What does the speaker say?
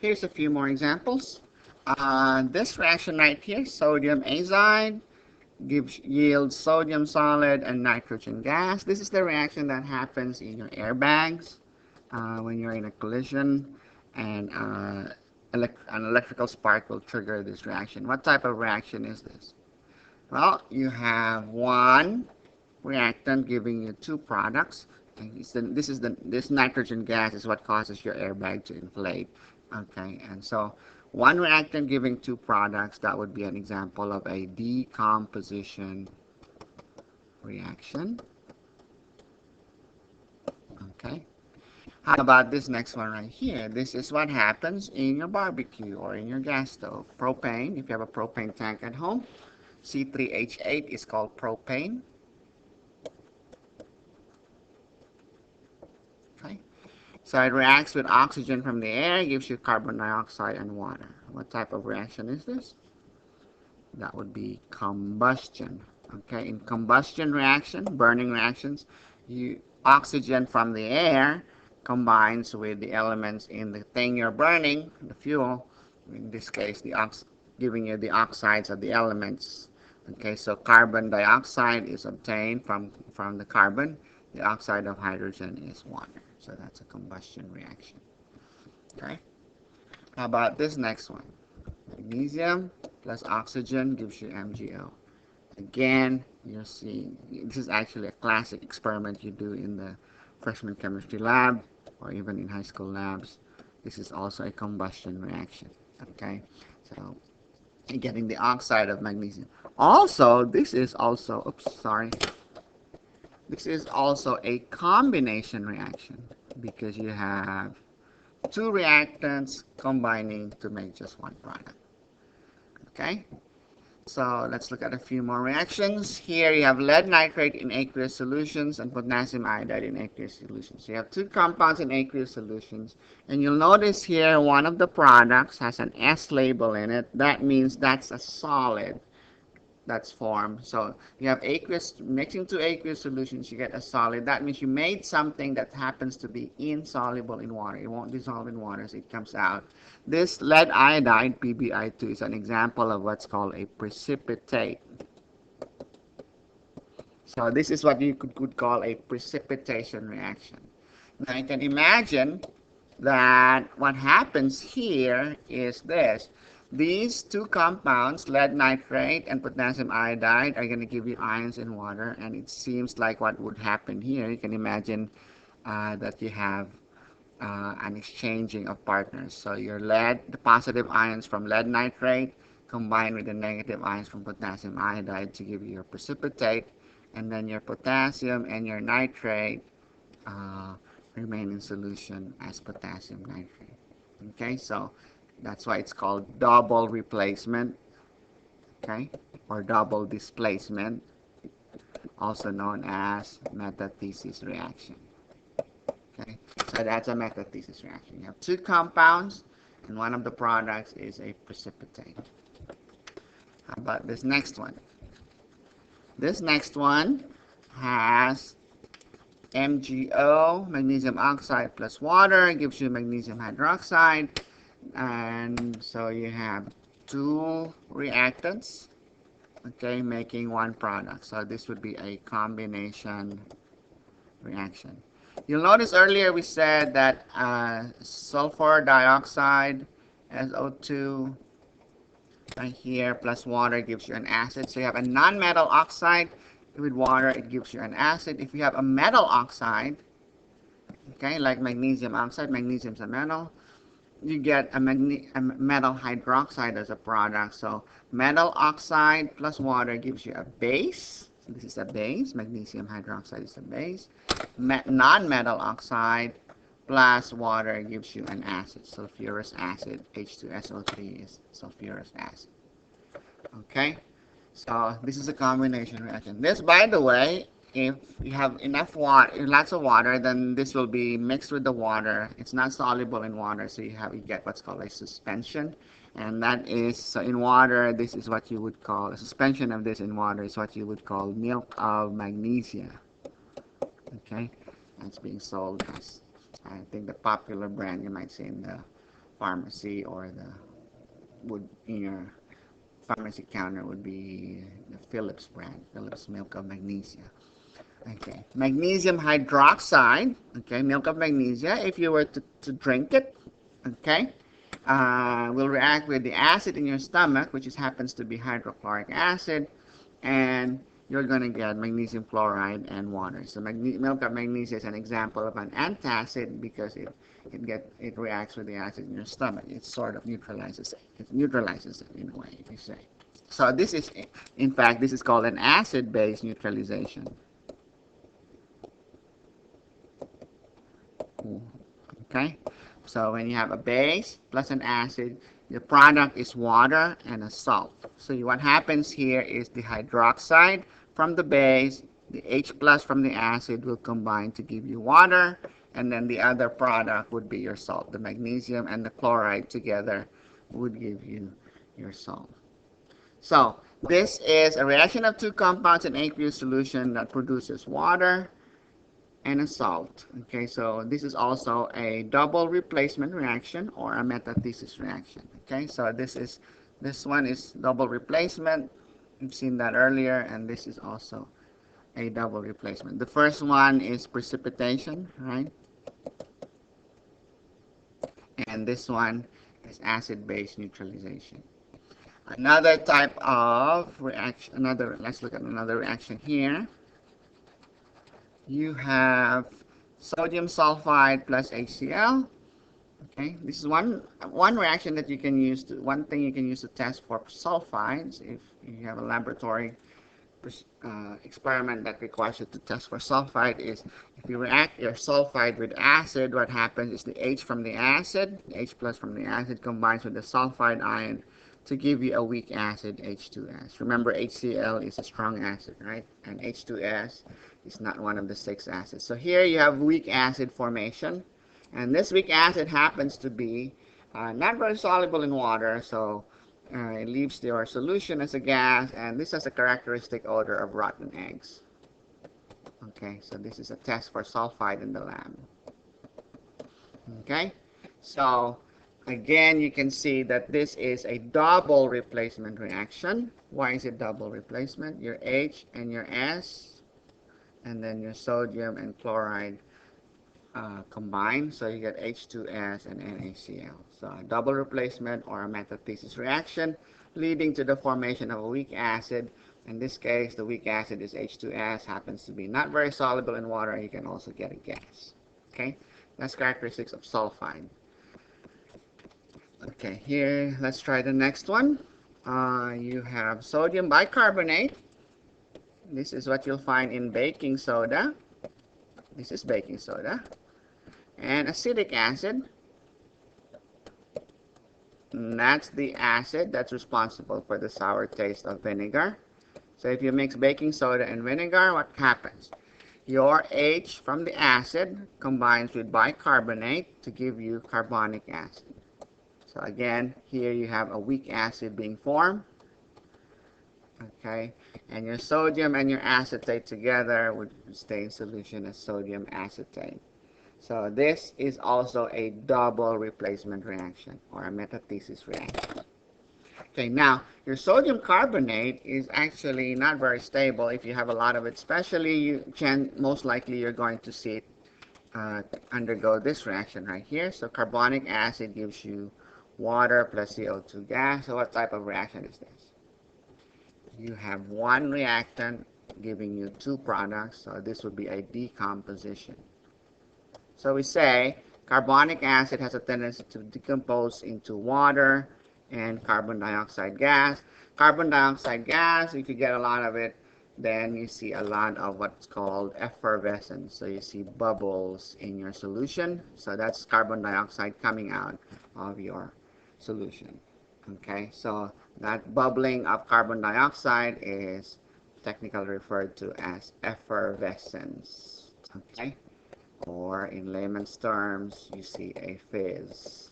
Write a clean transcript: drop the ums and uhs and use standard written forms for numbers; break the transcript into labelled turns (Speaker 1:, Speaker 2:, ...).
Speaker 1: Here's a few more examples. This reaction right here, sodium azide, yields sodium solid and nitrogen gas. This is the reaction that happens in your airbags when you're in a collision, and an electrical spark will trigger this reaction. What type of reaction is this? Well, you have one reactant giving you two products. And this nitrogen gas is what causes your airbag to inflate. Okay, and so one reactant giving two products, that would be an example of a decomposition reaction. Okay. How about this next one right here? This is what happens in your barbecue or in your gas stove. Propane, if you have a propane tank at home, C3H8 is called propane. Okay. So it reacts with oxygen from the air, gives you carbon dioxide and water. What type of reaction is this? That would be combustion. Okay, in combustion reaction, burning reactions, oxygen from the air combines with the elements in the thing you're burning, the fuel, in this case, giving you the oxides of the elements. Okay, so carbon dioxide is obtained from the carbon. The oxide of hydrogen is water. So that's a combustion reaction. Okay, how about this next one? Magnesium plus oxygen gives you MgO. Again, you're seeing, this is actually a classic experiment you do in the freshman chemistry lab or even in high school labs. This is also a combustion reaction. Okay, so you're getting the oxide of magnesium. Also, this is also, this is also a combination reaction because you have two reactants combining to make just one product. Okay, so let's look at a few more reactions. Here you have lead nitrate in aqueous solutions and potassium iodide in aqueous solutions. So you have two compounds in aqueous solutions, and you'll notice here one of the products has an S label in it. That means that's a solid that's formed. So you have aqueous, mixing two aqueous solutions, you get a solid. That means you made something that happens to be insoluble in water. It won't dissolve in water, so it comes out. This lead iodide, PbI2, is an example of what's called a precipitate. So this is what you could call a precipitation reaction. Now you can imagine that what happens here is this. These two compounds, lead nitrate and potassium iodide, are going to give you ions in water, and it seems like what would happen here. You can imagine that you have an exchanging of partners. So your lead, the positive ions from lead nitrate combine with the negative ions from potassium iodide to give you your precipitate, and then your potassium and your nitrate remain in solution as potassium nitrate. Okay, so that's why it's called double replacement, okay, or double displacement, also known as metathesis reaction. Okay, so that's a metathesis reaction. You have two compounds, and one of the products is a precipitate. How about this next one? This next one has MgO, magnesium oxide plus water, gives you magnesium hydroxide. And so you have two reactants, okay, making one product. So this would be a combination reaction. You'll notice earlier we said that sulfur dioxide, SO2, right here, plus water gives you an acid. So you have a non-metal oxide with water, it gives you an acid. If you have a metal oxide, okay, like magnesium oxide, magnesium's a metal, you get a metal hydroxide as a product. So metal oxide plus water gives you a base. So this is a base. Magnesium hydroxide is a base. Non-metal oxide plus water gives you an acid. Sulfurous acid. H2SO3 is sulfurous acid. Okay. So this is a combination reaction. This, by the way, if you have enough water, lots of water, then this will be mixed with the water. It's not soluble in water, so you get what's called a suspension, and that is, so in water, this is what you would call a suspension of this in water is what you would call milk of magnesia. Okay, that's being sold as, I think, the popular brand you might see in the pharmacy or the would in your pharmacy counter would be the Philips brand, Philips milk of magnesia. Okay, magnesium hydroxide, okay, milk of magnesia, if you were to drink it, okay, will react with the acid in your stomach, which is, happens to be hydrochloric acid, and you're going to get magnesium chloride and water. So milk of magnesia is an example of an antacid because it reacts with the acid in your stomach. It sort of neutralizes it. It neutralizes it in a way, if you say. So this is, in fact, this is called an acid-base neutralization. Okay, so when you have a base plus an acid, the product is water and a salt. So what happens here is the hydroxide from the base, the H plus from the acid will combine to give you water, and then the other product would be your salt. The magnesium and the chloride together would give you your salt. So this is a reaction of two compounds in aqueous solution that produces water and a salt. Okay, so this is also a double replacement reaction or a metathesis reaction. Okay, so this one is double replacement. We've seen that earlier, and this is also a double replacement. The first one is precipitation, right? And this one is acid-base neutralization. Another type of reaction, let's look at another reaction here. You have sodium sulfide plus HCl. Okay, this is one reaction that you can use one thing you can use to test for sulfides. If you have a laboratory experiment that requires you to test for sulfide, is if you react your sulfide with acid, what happens is the H from the acid, the H plus from the acid combines with the sulfide ion to give you a weak acid, H2S. Remember, HCl is a strong acid, right? And H2S is not one of the 6 acids. So here you have weak acid formation, and this weak acid happens to be not very soluble in water, so it leaves your solution as a gas, and this has a characteristic odor of rotten eggs. Okay, so this is a test for sulfide in the lab. Okay, so again, you can see that this is a double replacement reaction. Why is it double replacement? Your H and your S, and then your sodium and chloride combine, so you get H2S and NaCl. So a double replacement or a metathesis reaction leading to the formation of a weak acid. In this case, the weak acid is H2S, happens to be not very soluble in water. You can also get a gas. Okay, that's characteristics of sulfide. Okay, here, let's try the next one. You have sodium bicarbonate. This is what you'll find in baking soda. This is baking soda. And acetic acid. And that's the acid that's responsible for the sour taste of vinegar. So if you mix baking soda and vinegar, what happens? Your H from the acid combines with bicarbonate to give you carbonic acid. So again, here you have a weak acid being formed. Okay, and your sodium and your acetate together would stay in solution as sodium acetate. So this is also a double replacement reaction or a metathesis reaction. Okay, now your sodium carbonate is actually not very stable if you have a lot of it, especially most likely you're going to see it undergo this reaction right here. So carbonic acid gives you water plus CO2 gas. So what type of reaction is this? You have one reactant giving you 2 products, so this would be a decomposition. So we say carbonic acid has a tendency to decompose into water and carbon dioxide gas. Carbon dioxide gas, if you get a lot of it, then you see a lot of what's called effervescence. So you see bubbles in your solution. So that's carbon dioxide coming out of your solution. Okay, so that bubbling of carbon dioxide is technically referred to as effervescence. Okay, or in layman's terms, you see a fizz.